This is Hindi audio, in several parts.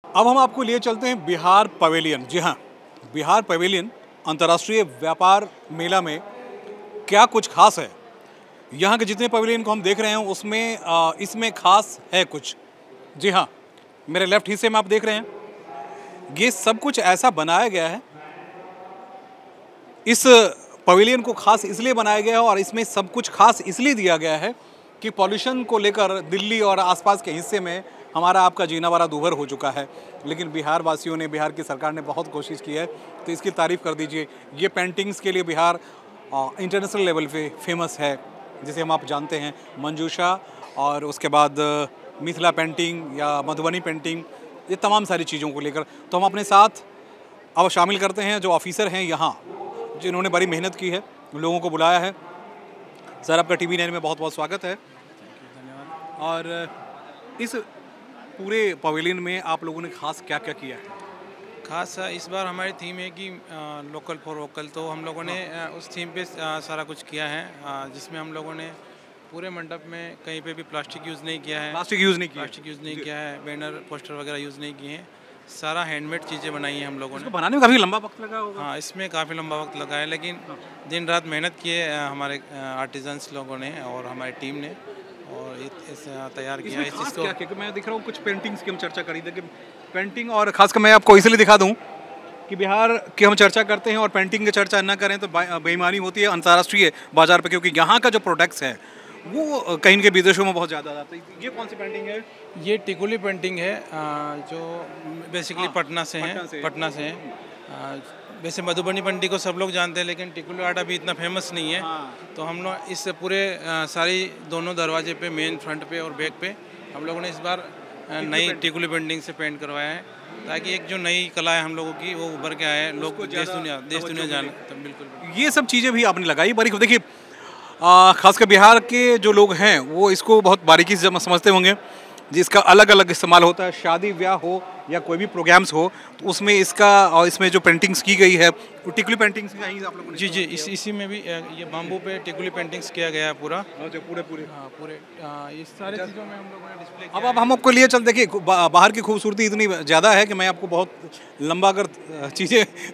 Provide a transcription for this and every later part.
अब हम आपको लिए चलते हैं बिहार पवेलियन। जी हाँ, बिहार पवेलियन अंतर्राष्ट्रीय व्यापार मेला में क्या कुछ खास है। यहाँ के जितने पवेलियन को हम देख रहे हैं उसमें इसमें खास है कुछ। जी हाँ, मेरे लेफ्ट हिस्से में आप देख रहे हैं ये सब कुछ ऐसा बनाया गया है। इस पवेलियन को खास इसलिए बनाया गया है और इसमें सब कुछ खास इसलिए दिया गया है कि पॉल्यूशन को लेकर दिल्ली और आसपास के हिस्से में हमारा आपका जीना बड़ा दूभर हो चुका है। लेकिन बिहार वासियों ने, बिहार की सरकार ने बहुत कोशिश की है, तो इसकी तारीफ़ कर दीजिए। ये पेंटिंग्स के लिए बिहार इंटरनेशनल लेवल पे फेमस है, जिसे हम आप जानते हैं मंजूषा और उसके बाद मिथिला पेंटिंग या मधुबनी पेंटिंग, ये तमाम सारी चीज़ों को लेकर। तो हम अपने साथ अब शामिल करते हैं जो ऑफिसर हैं यहाँ, जिन्होंने बड़ी मेहनत की है, लोगों को बुलाया है। सर, आपका TV9 में बहुत बहुत स्वागत है। और इस पूरे पवेलियन में आप लोगों ने खास क्या क्या किया है? खास इस बार हमारी थीम है कि लोकल फॉर वोकल, तो हम लोगों ने उस थीम पे सारा कुछ किया है, जिसमें हम लोगों ने पूरे मंडप में कहीं पे भी प्लास्टिक यूज़ नहीं किया है। प्लास्टिक यूज़ नहीं किया? प्लास्टिक यूज़ नहीं किया है, बैनर पोस्टर वगैरह यूज़ नहीं किए हैं। सारा हैंडमेड चीज़ें बनाई हैं हम लोगों ने। बनाने में काफ़ी लंबा वक्त लगा होगा? हाँ, इसमें काफ़ी लंबा वक्त लगा है, लेकिन दिन रात मेहनत किए हमारे आर्टिजन्स लोगों ने और हमारी टीम ने, और तैयार किया इस चीज़ को। क्या मैं दिख रहा हूँ कुछ पेंटिंग्स की हम चर्चा करी थी कि पेंटिंग, और खासकर मैं आपको इसलिए दिखा दूँ कि बिहार की हम चर्चा करते हैं और पेंटिंग की चर्चा ना करें तो बेईमानी होती है अंतर्राष्ट्रीय बाजार पे, क्योंकि यहाँ का जो प्रोडक्ट्स है वो कहीं के विदेशों में बहुत ज़्यादा जाता है। ये कौन सी पेंटिंग है? ये टिकुली पेंटिंग है, जो बेसिकली पटना से है। वैसे मधुबनी पेंटिंग को सब लोग जानते हैं, लेकिन टिकुली आर्ट अभी इतना फेमस नहीं है। तो हम लोग इस पूरे सारी दोनों दरवाजे पे, मेन फ्रंट पे और बैक पे हम लोगों ने इस बार नई टिकुली पेंटिंग से पेंट करवाया है, ताकि एक जो नई कला है हम लोगों की वो उभर के आए, लोग देश दुनिया जाने। तो बिल्कुल ये सब चीज़ें भी आपने लगाई बड़ी। देखिए, खासकर बिहार के जो लोग हैं वो इसको बहुत बारीकी से समझते होंगे, जिसका अलग अलग इस्तेमाल होता है। शादी ब्याह हो या कोई भी प्रोग्राम्स हो तो उसमें इसका, और इसमें जो पेंटिंग्स की गई है वो टिकुली पेंटिंग्स आप लोगों ने? जी, इसी में भी ये बाम्बू पे टिकुली पेंटिंग्स किया गया है पूरा। पूरे हाँ, पूरे इस सारे चीज़ों में हम लोगों ने डिस्प्ले किया। अब हम आपको लिए चल, देखिए बाहर की खूबसूरती इतनी ज़्यादा है कि मैं आपको बहुत लंबा अगर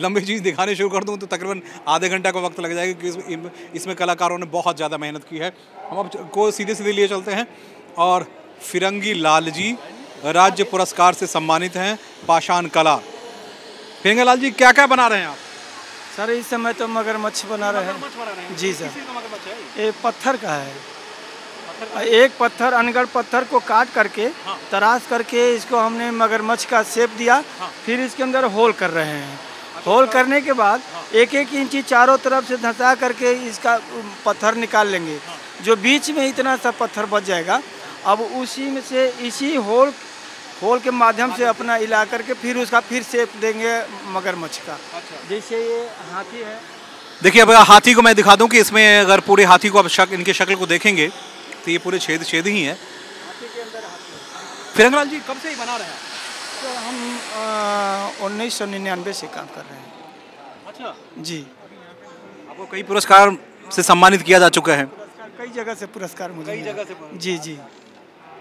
लंबी चीज़ दिखाने शुरू कर दूँ तो तकरीबन आधे घंटा का वक्त लग जाएगा, क्योंकि इसमें कलाकारों ने बहुत ज़्यादा मेहनत की है। हम आपको सीधे सीधे लिए चलते हैं, और फिरंगी लाल जी राज्य पुरस्कार से सम्मानित हैं, पाषाण कला। फिरंगी लाल जी, क्या क्या बना रहे हैं आप? सर, इस समय तो मगरमच्छ बना रहे हैं। जी सर, ये पत्थर का है। एक पत्थर, अनगढ़ पत्थर को काट करके तराश करके इसको हमने मगरमच्छ का शेप दिया। फिर इसके अंदर होल कर रहे हैं। होल करने के बाद एक एक इंची चारों तरफ से धंसा करके इसका पत्थर निकाल लेंगे। जो बीच में इतना सा पत्थर बच जाएगा, अब उसी में से इसी होल के माध्यम से अपना हिला करके फिर उसका फिर शेप देंगे मगरमच्छ का। जैसे ये हाथी है। देखिए, अब हाथी को मैं दिखा दूं कि इसमें अगर पूरे हाथी को आप इनके शक्ल को देखेंगे तो ये पूरे छेद ही हैं। हाथी के अंदर हाथी है। फिरंगी लाल जी, कब से ही बना रहे हैं? तो हम 1999 से काम कर रहे हैं। अच्छा जी, आपको कई पुरस्कार से सम्मानित किया जा चुका है? कई जगह से पुरस्कार मुझे मिला। जी जी।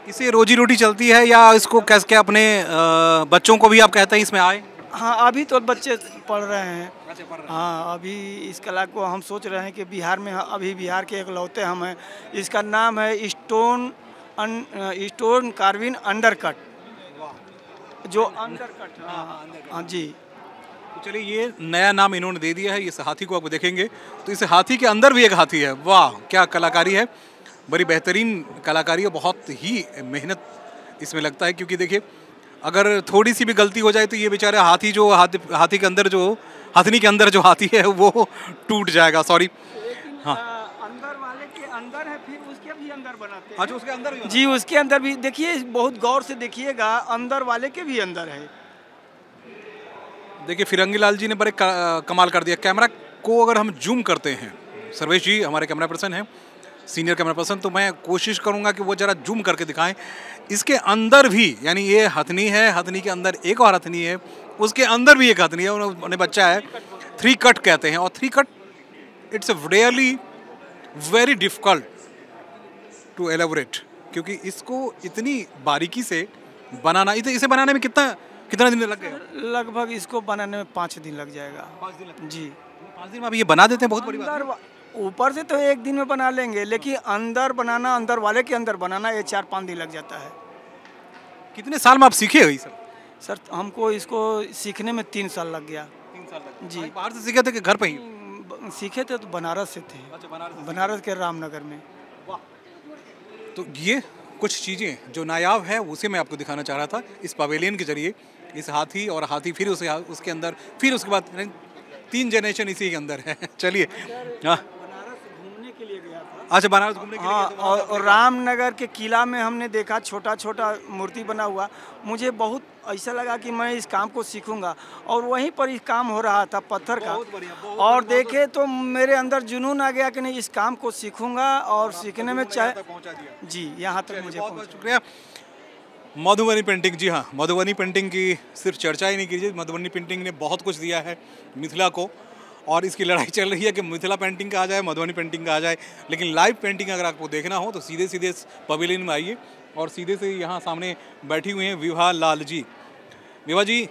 इससे रोजी रोटी चलती है या इसको कैसे, क्या अपने बच्चों को भी आप कहते हैं इसमें आए? हाँ, अभी तो बच्चे पढ़ रहे हैं। हाँ, अभी इस कला को हम सोच रहे हैं कि बिहार में, अभी बिहार के एकलौते हम हैं। इसका नाम है स्टोन कार्विन अंडरकट, जो अंडरकट। हाँ जी। तो चलिए, ये नया नाम इन्होंने दे दिया है। इस हाथी को आप देखेंगे तो इस हाथी के अंदर भी एक हाथी है। वाह, क्या कलाकारी है, बड़ी बेहतरीन कलाकारी है। बहुत ही मेहनत इसमें लगता है, क्योंकि देखिए अगर थोड़ी सी भी गलती हो जाए तो ये बेचारा हाथी हाथी के अंदर जो हथनी के अंदर जो हाथी है वो टूट जाएगा। सॉरी। हाँ, अंदर वाले के अंदर है, फिर उसके भी अंदर बनाते हैं। अच्छा, उसके अंदर भी? जी, उसके अंदर भी देखिए, बहुत गौर से देखिएगा, अंदर वाले के भी अंदर है। देखिए, फिरंगी लाल जी ने बड़े कमाल कर दिया। कैमरा को अगर हम जूम करते हैं, सर्वेश जी हमारे कैमरा पर्सन हैं, सीनियर कैमरा पर्सन, तो मैं कोशिश करूंगा कि वो जरा जूम करके दिखाएं। इसके अंदर भी, यानी ये हथनी है, हथनी के अंदर एक और हथनी है, उसके अंदर भी एक हथनी है, उन्हें बच्चा है। 3 कट कहते हैं, और 3 cut it's really very difficult to elaborate, क्योंकि इसको इतनी बारीकी से बनाना, इसे बनाने में कितना कितना दिन लग गया? लगभग इसको बनाने में 5 दिन लग जाएगा। 5 दिन लग जी। 5 दिन में आप ये बना देते हैं, बहुत बड़ी बात है। अंदर ऊपर से तो 1 दिन में बना लेंगे, लेकिन अंदर बनाना, अंदर वाले के अंदर बनाना ये 4-5 दिन लग जाता है। कितने साल में आप सीखे हो ये सब? सर हमको इसको सीखने में 3 साल लग गया। 3 साल लग गए। जी। बाहर से सीखे थे कि घर पे ही? सीखे थे तो बनारस से थे। अच्छा, बनारस के रामनगर में। तो ये कुछ चीज़ें जो नायाब है उसे मैं आपको दिखाना चाह रहा था इस पवेलियन के जरिए। इस हाथी और हाथी फिर उसके अंदर, फिर उसके बाद 3 जनरेशन इसी के अंदर है। चलिए, हाँ, बनारस घूमने के लिए गया था। अच्छा, बनारस घूमने के लिए हाँ, गए थे, वहाँ पे और रामनगर के किला में हमने देखा छोटा छोटा मूर्ति बना हुआ। मुझे बहुत ऐसा लगा कि मैं इस काम को सीखूंगा, और वहीं पर इस काम हो रहा था पत्थर का। बहुत बढ़िया, बहुत और बढ़िया, देखे तो मेरे अंदर जुनून आ गया कि नहीं, इस काम को सीखूंगा और सीखने में चाहे। पहुंचा दिया। जी, यहाँ तक मुझे बहुत बहुत पहुँचा। शुक्रिया। मधुबनी पेंटिंग, जी हाँ, मधुबनी पेंटिंग की सिर्फ चर्चा ही नहीं कीजिए, मधुबनी पेंटिंग ने बहुत कुछ दिया है मिथिला को, और इसकी लड़ाई चल रही है कि मिथिला पेंटिंग का आ जाए, मधुबनी पेंटिंग का आ जाए। लेकिन लाइव पेंटिंग अगर आपको देखना हो तो सीधे सीधे पवेलियन में आइए, और सीधे से यहाँ सामने बैठी हुई हैं विभा लाल जी। विभा जी,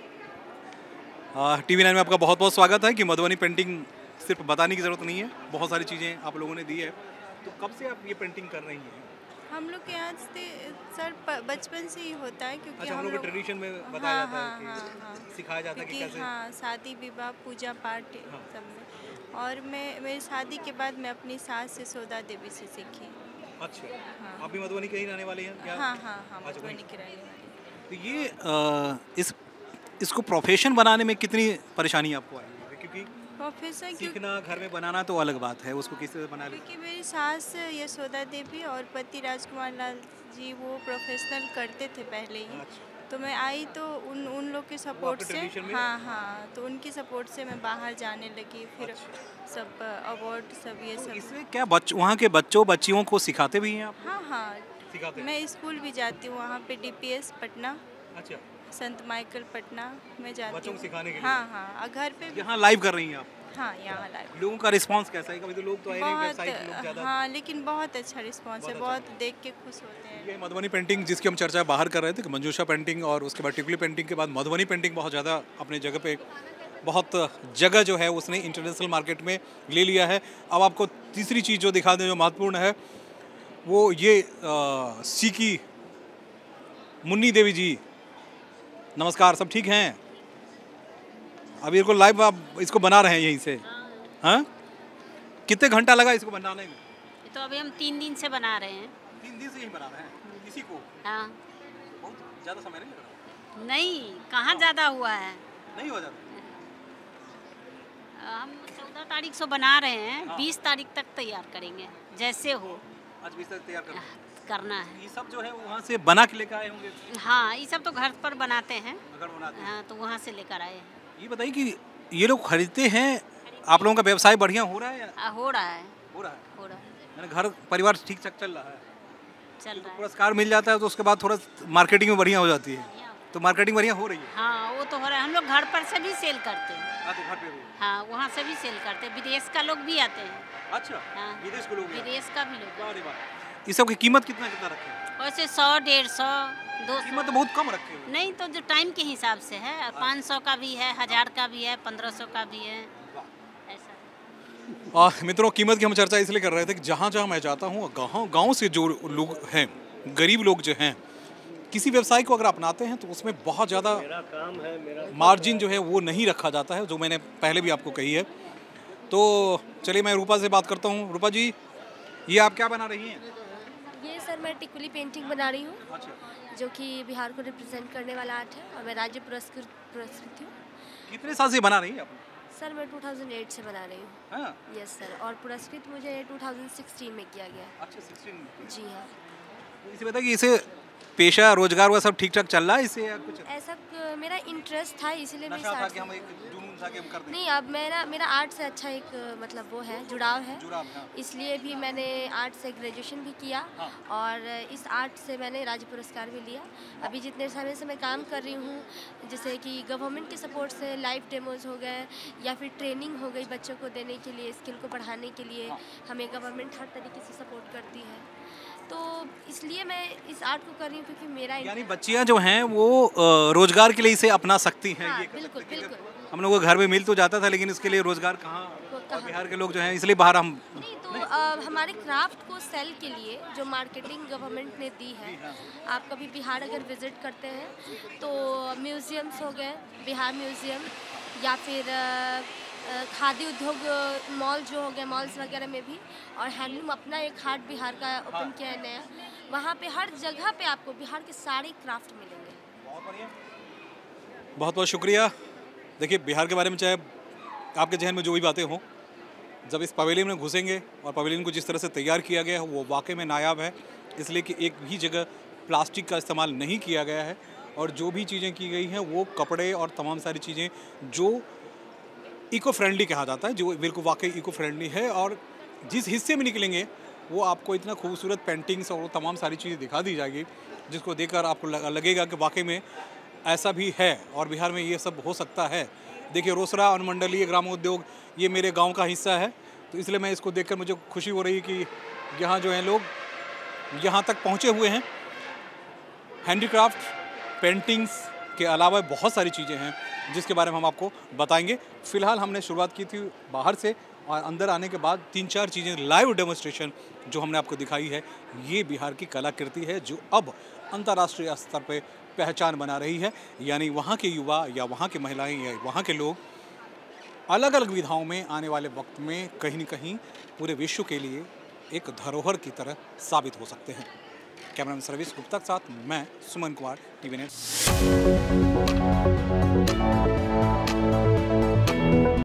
TV9 में आपका बहुत बहुत स्वागत है। कि मधुबनी पेंटिंग सिर्फ बताने की ज़रूरत नहीं है, बहुत सारी चीज़ें आप लोगों ने दी है। तो कब से आप ये पेंटिंग कर रही हैं? हम लोग के यहाँ से सर बचपन से ही होता है, क्योंकि अच्छा, हम लोग के ट्रेडिशन में बताया जाता है कि सिखाया जाता है कि कैसे। हाँ, शादी विवाह पूजा पाठ सब में। और मेरी शादी के बाद मैं अपनी सास से सौदा देवी से सीखी। अच्छा, आप भी मधुबनी के ही रहने वाले हैं क्या? हाँ हाँ हाँ, अच्छा, मधुबनी के रहने वाली। तो ये इसको प्रोफेशन बनाने में कितनी परेशानी आपको आई है? क्योंकि प्रोफेसर सीखना, घर में बनाना तो अलग बात है, उसको किस तरह बना ले। क्योंकि मेरी सास यशोदा देवी और पति राजकुमार लाल जी वो प्रोफेशनल करते थे पहले ही। तो मैं आई तो उन लोग के सपोर्ट से, हाँ हाँ, तो उनकी सपोर्ट से मैं बाहर जाने लगी। फिर सब अवार्ड सब ये सब। इससे क्या वहाँ के बच्चियों को सिखाते भी हैं आप? हाँ हाँ, सिखाते हैं? मैं स्कूल भी जाती हूँ वहाँ पे, DPS पटना, अच्छा, संत माइकल पटना में जाती बच्चों को हूँ। सिखाने के लिए? हाँ हाँ, और घर पे भी। यहाँ लाइव कर रही हैं आप? हाँ, यहाँ लाइव। लोगों का रिस्पांस कैसा है? कभी तो लोग तो आए नहीं, व्यावसायिक लोग बहुत, ज़्यादा। हाँ, लेकिन बहुत अच्छा रिस्पांस है, बहुत देख के खुश होते हैं। ये मधुबनी पेंटिंग जिसकी हम चर्चा बाहर कर रहे थे कि मंजूषा पेंटिंग और उसके बाद टिकुली पेंटिंग के बाद मधुबनी पेंटिंग बहुत ज़्यादा अपने जगह पे, बहुत जगह जो है उसने इंटरनेशनल मार्केट में ले लिया है। अब आपको तीसरी चीज़ जो दिखा दें जो महत्वपूर्ण है वो ये सीकी मुन्नी देवी जी, नमस्कार, सब ठीक हैं? अभी इनको लाइव आप इसको बना रहे हैं यहीं से? हाँ, कितने घंटा लगा इसको बनाने में? तो अभी हम 3 दिन से बना रहे हैं। 3 दिन से यही बना रहे हैं इसी को? हाँ। बहुत ज़्यादा समय नहीं लग रहा? नहीं, कहाँ ज़्यादा हुआ है। नहीं हो जाता? हम 14 तारीख से बना रहे हैं, 20 तारीख तक तैयार करेंगे जैसे हो। आज 20 तक तैयार करना है। ये सब जो है वहाँ से बना के लेकर आए होंगे? हाँ, ये सब तो घर पर बनाते हैं। अगर बनाते हैं। हाँ, तो वहाँ से लेकर आए हैं। ये बताइए कि ये लोग खरीदते हैं, आप लोगों का व्यवसाय बढ़िया हो रहा है या? हो रहा है। हो रहा है। हो रहा है। यानी घर परिवार ठीक ठाक चल रहा है? चल रहा है। पुरस्कार मिल जाता है तो उसके बाद थोड़ा मार्केटिंग में बढ़िया हो जाती है, तो मार्केटिंग बढ़िया हो रही है? हाँ, वो तो हो रहा है। हम लोग घर पर से भी सेल करते हैं। तो घर पे भी? हाँ, वहाँ से भी सेल करते हैं। विदेश का लोग भी आते हैं। अच्छा, हाँ, विदेश के लोग भी? विदेश का भी लोग। वाह रे वाह। इस सब की कीमत कितना रखे हैं? वैसे 100, 150, 200। कीमत तो बहुत कम रखे हुए। नहीं, तो जो टाइम के हिसाब से है, 500 का भी है, 1000 का भी है, 1500 का भी है, ऐसा। मित्रों, कीमत की हम चर्चा इसलिए कर रहे थे कि जहाँ जहाँ मैं जाता हूँ गाँव से जो लोग हैं, गरीब लोग जो हैं, किसी व्यवसाय को अगर अपनाते हैं तो उसमें बहुत ज़्यादा मार्जिन जो है वो नहीं रखा जाता है, जो मैंने पहले भी आपको कही है। तो चलिए मैं रूपा से बात करता हूँ। रूपा जी, ये आप क्या बना रही हैं? ये सर मैं टिकुली पेंटिंग बना रही हूँ। अच्छा, जो कि बिहार को रिप्रेजेंट करने वाला आर्ट है, और मैं राज्य पुरस्कृत हूँ। कितने साल से बना रही हैं आप? सर मैं 2008 से बना रही हूँ। हाँ? यस सर, और पुरस्कृत मुझे 2016 में किया गया। अच्छा, 16 में। जी हाँ। इसे बताइए कि इसे पेशा रोजगार वह सब ठीक ठाक चल रहा है इससे, या कुछ ऐसा मेरा इंटरेस्ट था, इसीलिए मैं नशा था स्टार्ट कि हम एक जुनून था कि हम कर दें? नहीं, अब मेरा आर्ट से अच्छा एक मतलब वो है, जुड़ाव है। हाँ। इसलिए भी मैंने आर्ट से ग्रेजुएशन भी किया। हाँ। और इस आर्ट से मैंने राज्य पुरस्कार भी लिया। अभी जितने समय से मैं काम कर रही हूँ, जैसे कि गवर्नमेंट के सपोर्ट से लाइव डेमोज हो गए, या फिर ट्रेनिंग हो गई बच्चों को देने के लिए, स्किल को बढ़ाने के लिए, हमें गवर्नमेंट हर तरीके से सपोर्ट करती है। तो इसलिए मैं इस आर्ट को कर रही हूँ क्योंकि मेरा यानी बच्चियाँ जो हैं वो रोजगार के लिए इसे अपना सकती हैं। हाँ, ये कर बिल्कुल सकती हैं। बिल्कुल। हम लोगों को घर में मिल तो जाता था, लेकिन इसके लिए रोजगार कहाँ? और बिहार के लोग जो हैं इसलिए बाहर हम नहीं तो हमारे क्राफ्ट को सेल के लिए जो मार्केटिंग गवर्नमेंट ने दी है, आप कभी बिहार अगर विजिट करते हैं तो म्यूज़ियम्स हो गए, बिहार म्यूज़ियम, या फिर खादी उद्योग मॉल जो हो गए, मॉल्स वगैरह में भी, और हैंडलूम अपना एक हाट बिहार का ओपन किया है नया, वहाँ पे हर जगह पे आपको बिहार के सारे क्राफ्ट मिलेंगे। बहुत बहुत शुक्रिया। देखिए, बिहार के बारे में चाहे आपके जहन में जो भी बातें हों, जब इस पवेलियन में घुसेंगे और पवेलियन को जिस तरह से तैयार किया गया है वो वाकई में नायाब है, इसलिए कि एक भी जगह प्लास्टिक का इस्तेमाल नहीं किया गया है और जो भी चीज़ें की गई हैं वो कपड़े और तमाम सारी चीज़ें जो इको फ्रेंडली कहा जाता है, जो बिल्कुल वाकई इको फ्रेंडली है। और जिस हिस्से में निकलेंगे वो आपको इतना खूबसूरत पेंटिंग्स और वो तमाम सारी चीज़ें दिखा दी जाएगी जिसको देखकर आपको लगेगा कि वाकई में ऐसा भी है और बिहार में ये सब हो सकता है। देखिए, रोसड़ा अनुमंडलीय ग्रामोद्योग ये मेरे गांव का हिस्सा है, तो इसलिए मैं इसको देखकर मुझे खुशी हो रही है कि यहाँ जो हैं लोग यहाँ तक पहुँचे हुए हैं। हैंडीक्राफ्ट, पेंटिंग्स के अलावा बहुत सारी चीज़ें हैं जिसके बारे में हम आपको बताएंगे। फ़िलहाल हमने शुरुआत की थी बाहर से और अंदर आने के बाद 3-4 चीज़ें लाइव डेमोन्स्ट्रेशन जो हमने आपको दिखाई है, ये बिहार की कलाकृति है जो अब अंतर्राष्ट्रीय स्तर पे पहचान बना रही है। यानी वहाँ के युवा या वहाँ की महिलाएं या वहाँ के लोग अलग अलग विधाओं में आने वाले वक्त में कहीं न कहीं पूरे विश्व के लिए एक धरोहर की तरह साबित हो सकते हैं। कैमरामैन सर्विस गुप्ता के साथ मैं सुमन कुमार, टीवी नेट।